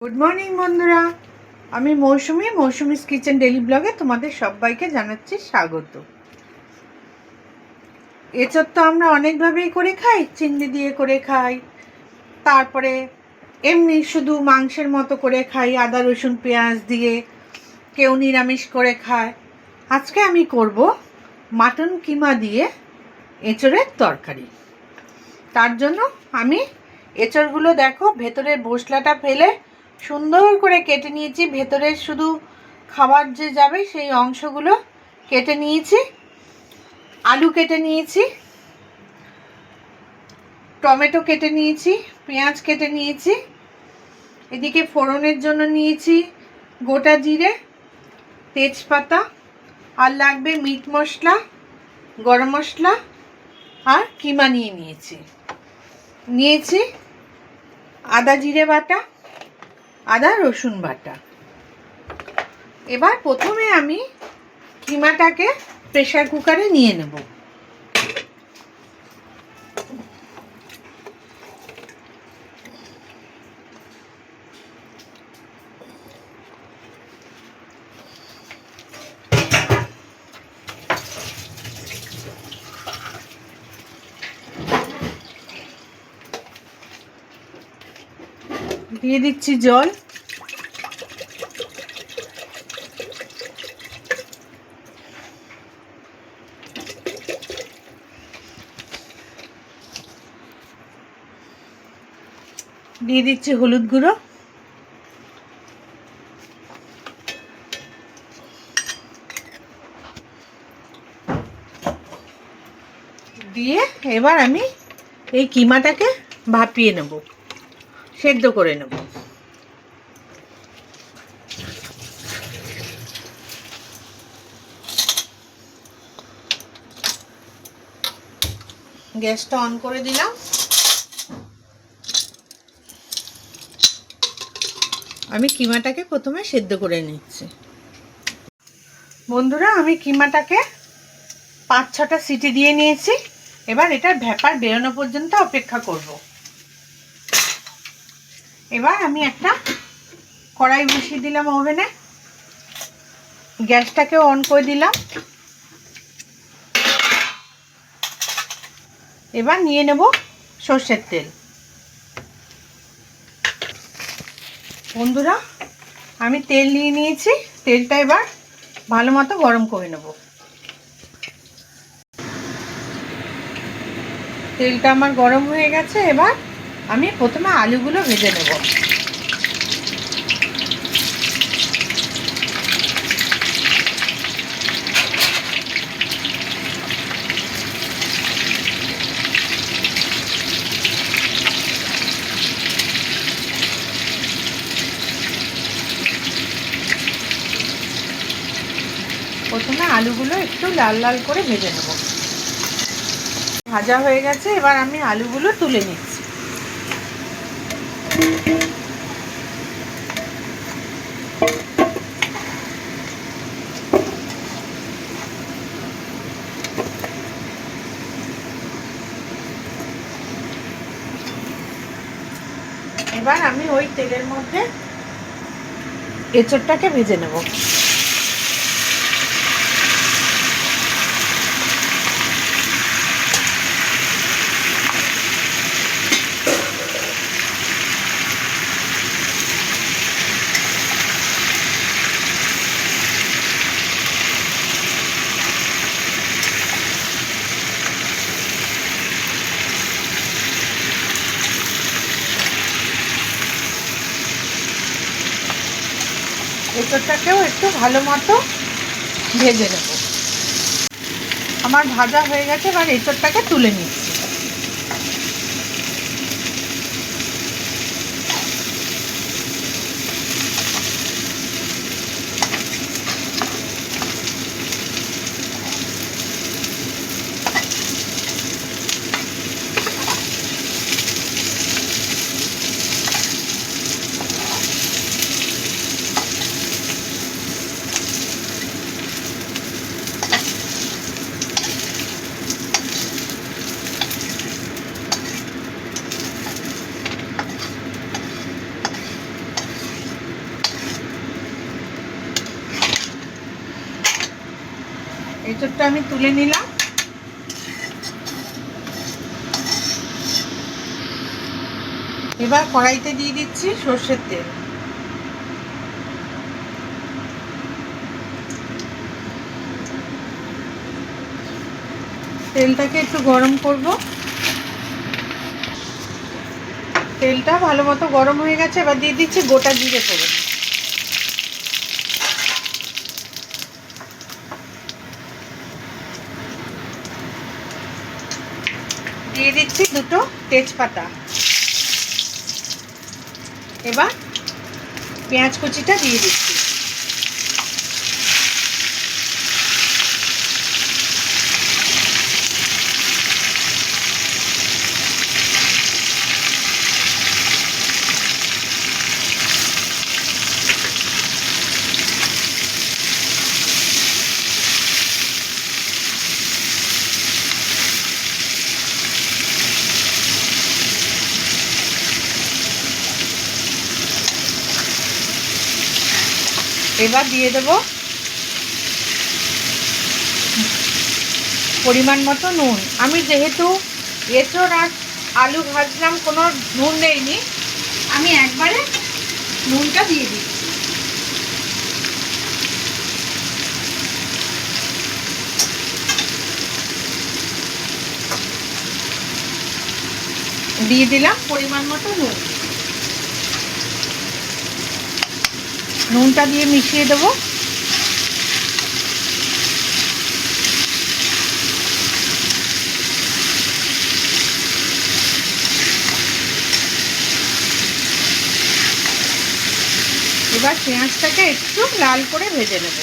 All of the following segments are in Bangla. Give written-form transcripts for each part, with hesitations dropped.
গুড মর্নিং বন্ধুরা, আমি মৌসুমিস কিচেন ডেইলি ব্লগে তোমাদের সবাইকে জানাচ্ছি স্বাগত। এঁচোড় তো আমরা অনেকভাবেই করে খাই, চিংড়ি দিয়ে করে খাই, তারপরে এমনি শুধু মাংসের মতো করে খাই আদা রসুন পেঁয়াজ দিয়ে, কেউ নিরামিষ করে খায়। আজকে আমি করব মাটন কিমা দিয়ে এঁচোড়ের তরকারি। তার জন্য আমি এঁচোড়গুলো দেখো ভেতরের বসলাটা ফেলে সুন্দর করে কেটে নিয়েছি। ভেতরের শুধু খাবার যে যাবে সেই অংশগুলো কেটে নিয়েছি। আলু কেটে নিয়েছি, টমেটো কেটে নিয়েছি, পেঁয়াজ কেটে নিয়েছি। এদিকে ফোড়নের জন্য নিয়েছি গোটা জিরে, তেজপাতা, আর লাগবে মিট মশলা, গরম মশলা আর কিমা নিয়েছি আদা জিরে বাটা, আদা রসুন বাটা। এবার প্রথমে আমি কিমাটাকে প্রেসার কুকারে নিয়ে নেব। দিয়ে দিচ্ছি জল। দিয়ে দিচ্ছি হলুদ গুঁড়ো, দিয়ে এবার আমি এই কিমাটাকে ভাপিয়ে নেব, সেদ্ধ করে নেব। গ্যাসটা অন করে দিলাম। আমি কিমাটাকে প্রথমে সেদ্ধ করে নিচ্ছি। বন্ধুরা, আমি কিমাটাকে 5-6টা সিটি দিয়ে নিয়েছি। এবার এটার ভ্যাপার বেরোনো পর্যন্ত অপেক্ষা করব। এবার আমি একটা কড়াই বসিয়ে দিলাম ওভেনে, গ্যাসটাকেও অন করে দিলাম। এবার নিয়ে নেব সর্ষের তেল। বন্ধুরা, আমি তেল নিয়ে নিয়েছি। তেলটা এবার ভালো মতো গরম করে নেব। তেলটা আমার গরম হয়ে গেছে। এবার আমি প্রথমে আলুগুলো ভেজে নেব। প্রথমে আলুগুলো একটু লাল লাল করে ভেজে নেব। ভাজা হয়ে গেছে। এবার আমি আলুগুলো তুলে নিচ্ছি। এবার আমি ওই তেলের মধ্যে এঁচোড়টাকে ভেজে নেব। এঁচোড়টাকেও একটু ভালো মতো ভেজে নেব। আমার ভাজা হয়ে গেছে। এবার এঁচোড়টাকে তুলে নিচ্ছি। এঁচোড়টা আমি তুলে নিলাম। এবার কড়াইতে দিয়ে দিচ্ছি সর্ষের তেল। তেলটাকে একটু গরম করব। তেলটা ভালো মতো গরম হয়ে গেছে, এবার দিয়ে দিচ্ছি গোটা জিরে ফোড়ন। দিয়ে দিচ্ছি দুটো তেজপাতা। এবার পেঁয়াজ কুচিটা দিয়ে দিচ্ছি। এবার দিয়ে দেব পরিমাণ মতো নুন। আমি যেহেতু এঁচোড় আর আলু ভাজলাম, কোনো নুন দেইনি, আমি একবারে নুনটা দিয়ে দিচ্ছি। দিয়ে দিলাম পরিমাণ মতো নুন। নুনটা দিয়ে মিশিয়ে দেবো। এবার পেঁয়াজটাকে একটু লাল করে ভেজে নেব।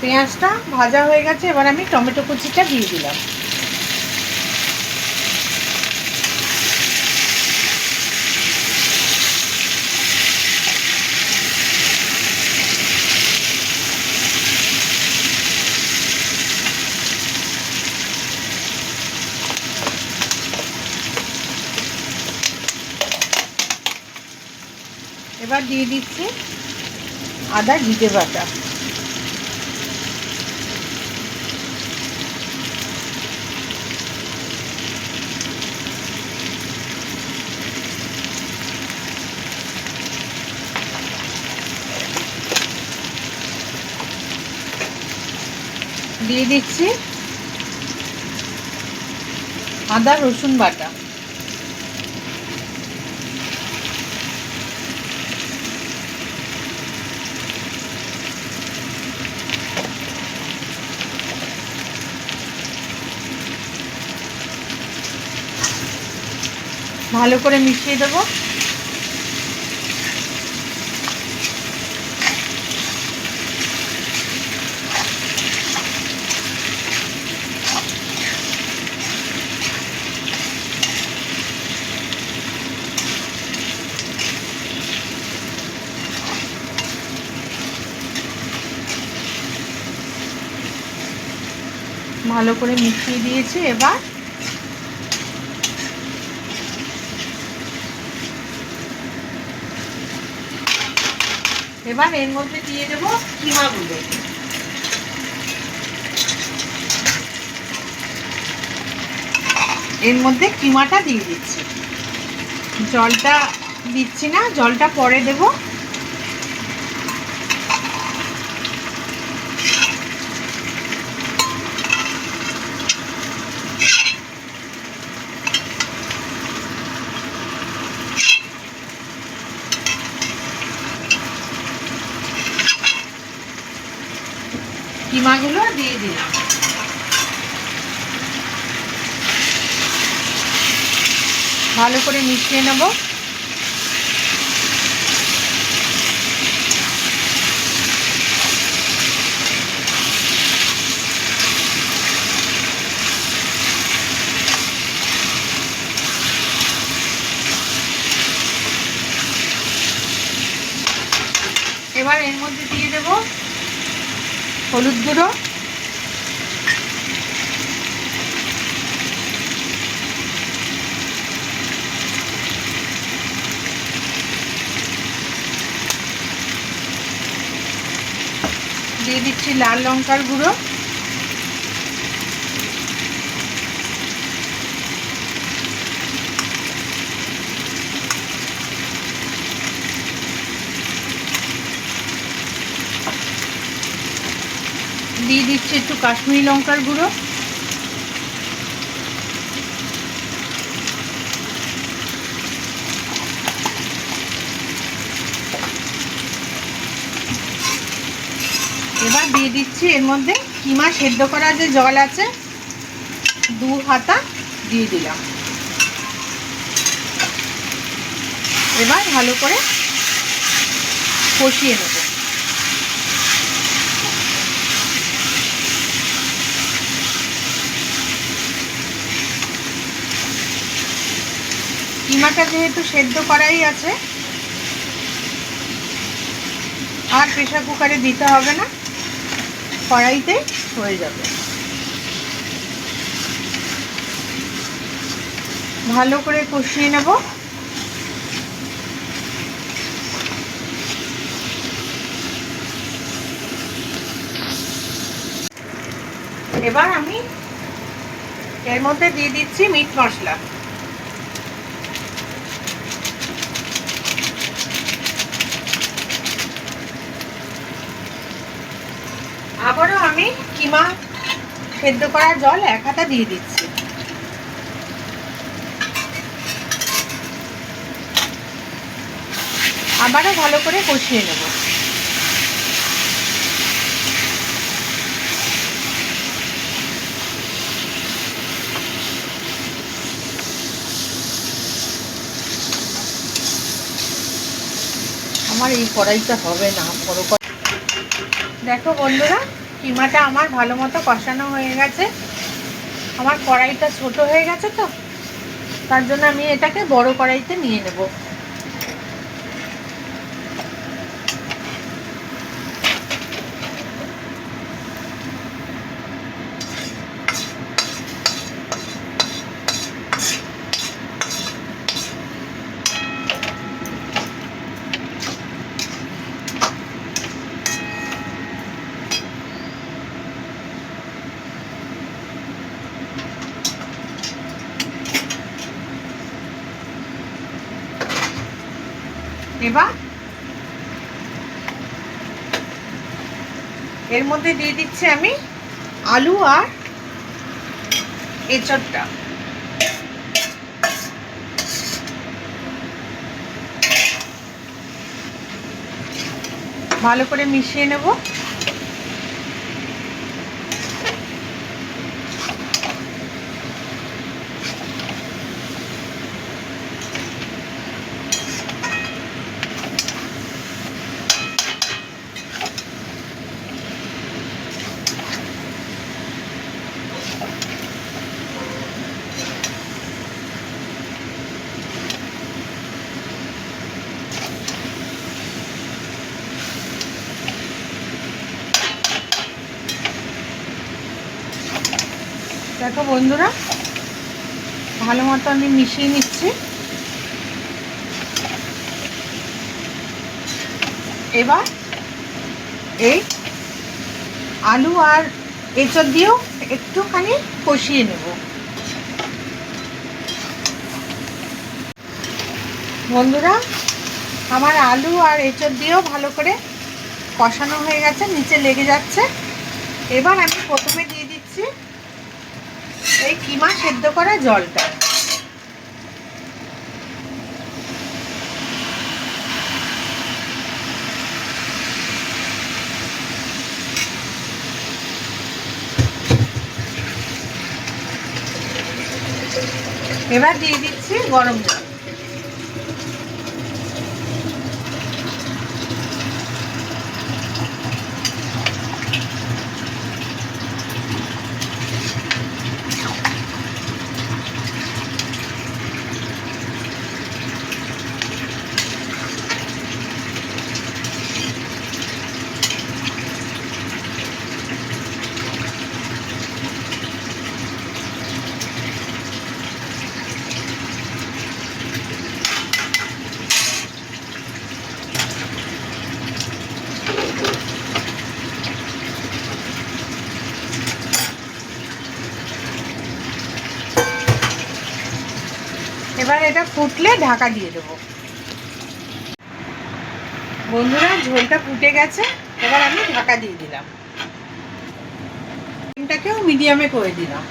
পেঁয়াজটা ভাজা হয়ে গেছে, এবার আমি টমেটো কুচিটা দিয়ে দিলাম। এবার দিয়ে দিচ্ছি আদা জিরে বাটা। দিয়ে দিচ্ছি আদা রসুন বাটা। ভালো করে মিশিয়ে দেবো। ভালো করে মিশিয়ে দিয়েছি। এবার এর মধ্যে দিয়ে দেবো কিমাগুলো। এর মধ্যে কিমাটা দিয়ে দিচ্ছি। জলটা দিচ্ছি না, জলটা পরে দেব। কিমাগুলো দিয়ে দিলাম। ভালো করে মিশিয়ে নেব। এবার এর মধ্যে দিয়ে দেব হলুদ গুঁড়ো, দিয়ে দিচ্ছি লাল লঙ্কার গুঁড়ো, দিয়ে দিচ্ছি একটু কাশ্মীরি লঙ্কার গুঁড়ো, এবার দিয়ে দিচ্ছি এর মধ্যে কিমা সেদ্ধ করা যে জল আছে 2 হাতা দিয়ে দিলাম। এবার ভালো করে কষিয়ে নেব। কিমাটা যেহেতু সেদ্ধ করাই আছে আর প্রেসার কুকারে দিতে হবে না, কড়াইতে হয়ে যাবে। ভালো করে কষিয়ে নেব। এবার আমি এর মধ্যে দিয়ে দিচ্ছি মিট মশলা। আবারও আমি কিমা সেদ্ধ করা জল 1 হাতা দিয়ে দিচ্ছি। আবারও ভালো করে কষিয়ে নেব। আমার এই কড়াইটা হবে না, বড় কড়াই। দেখো বন্ধুরা, কিমাটা আমার ভালো মতো কষানো হয়ে গেছে। আমার কড়াইটা ছোট হয়ে গেছে তো, তার জন্য আমি এটাকে বড় কড়াইতে নিয়ে নেব। এবার এর মধ্যে দিয়ে দিচ্ছি আমি আলু আর এঁচোড়টা। ভালো করে মিশিয়ে নেব। দেখো বন্ধুরা, ভালো মতো আমি মিশিয়ে নিচ্ছি। এবার এই আলু আর এঁচোড় দিয়েও একটুখানি কষিয়ে নেব। বন্ধুরা, আমার আলু আর এঁচোড় দিয়েও ভালো করে কষানো হয়ে গেছে, নিচে লেগে যাচ্ছে। এবার আমি প্রথমে দিয়ে দিচ্ছি এই কিমা সেদ্ধ করা জলটা। এবার দিয়ে দিচ্ছি গরম জল। এবার এটা ফুটলে ঢাকা দিয়ে দেবো। বন্ধুরা ঝোলটা ফুটে গেছে, এবার আমি ঢাকা দিয়ে দিলাম। ডিমটাকেও মিডিয়ামে করে দিলাম।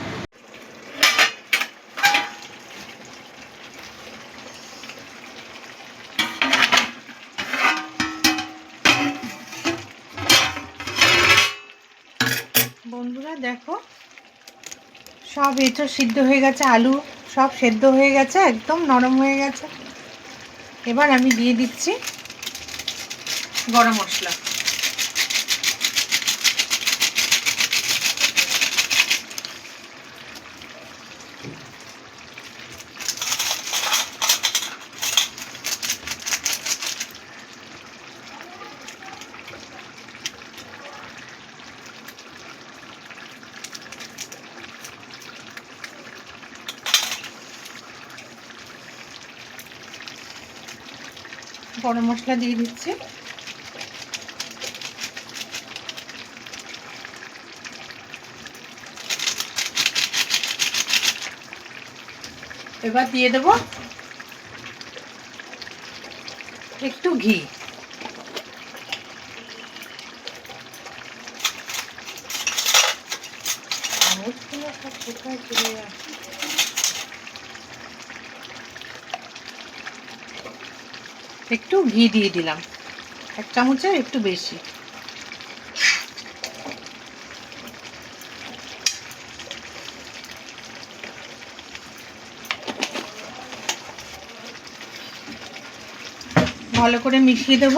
বন্ধুরা দেখো সব এঁচড় সিদ্ধ হয়ে গেছে, আলু সব সেদ্ধ হয়ে গেছে, একদম নরম হয়ে গেছে। এবার আমি দিয়ে দিচ্ছি গরম মশলা। গরম মশলা দিয়ে দিচ্ছি। এবার দিয়ে দেব একটু ঘি। একটু ঘি দিয়ে দিলাম, 1 চামচের একটু বেশি। ভালো করে মিশিয়ে দেব।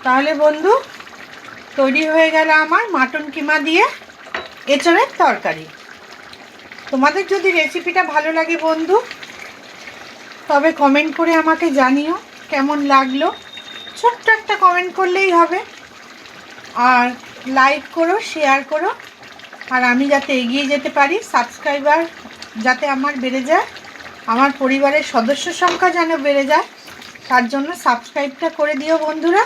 তাহলে বন্ধু তৈরি হয়ে গেল আমার মাটন কিমা দিয়ে এঁচড়ের তরকারি। তোমাদের যদি রেসিপিটা ভালো লাগে বন্ধু, তবে কমেন্ট করে আমাকে জানিও কেমন লাগলো। ছোট্ট একটা কমেন্ট করলেই হবে। আর লাইক করো, শেয়ার করো। আর আমি যাতে এগিয়ে যেতে পারি, সাবস্ক্রাইবার যাতে আমার বেড়ে যায়, আমার পরিবারের সদস্য সংখ্যা যেন বেড়ে যায়, তার জন্য সাবস্ক্রাইবটা করে দিও বন্ধুরা।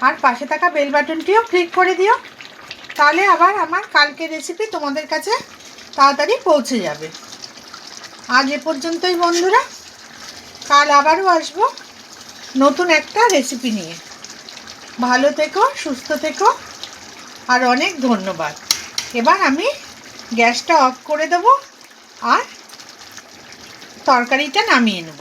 আর পাশে থাকা বেল বাটনটিও ক্লিক করে দিও, তাহলে আবার আমার কালকের রেসিপি তোমাদের কাছে তাড়াতাড়ি পৌঁছে যাবে। আজ এ পর্যন্তই বন্ধুরা, কাল আবারও আসবো নতুন একটা রেসিপি নিয়ে। ভালো থেকো, সুস্থ থেকো, আর অনেক ধন্যবাদ। এবার আমি গ্যাসটা অফ করে দেবো আর তরকারিটা নামিয়ে নেব।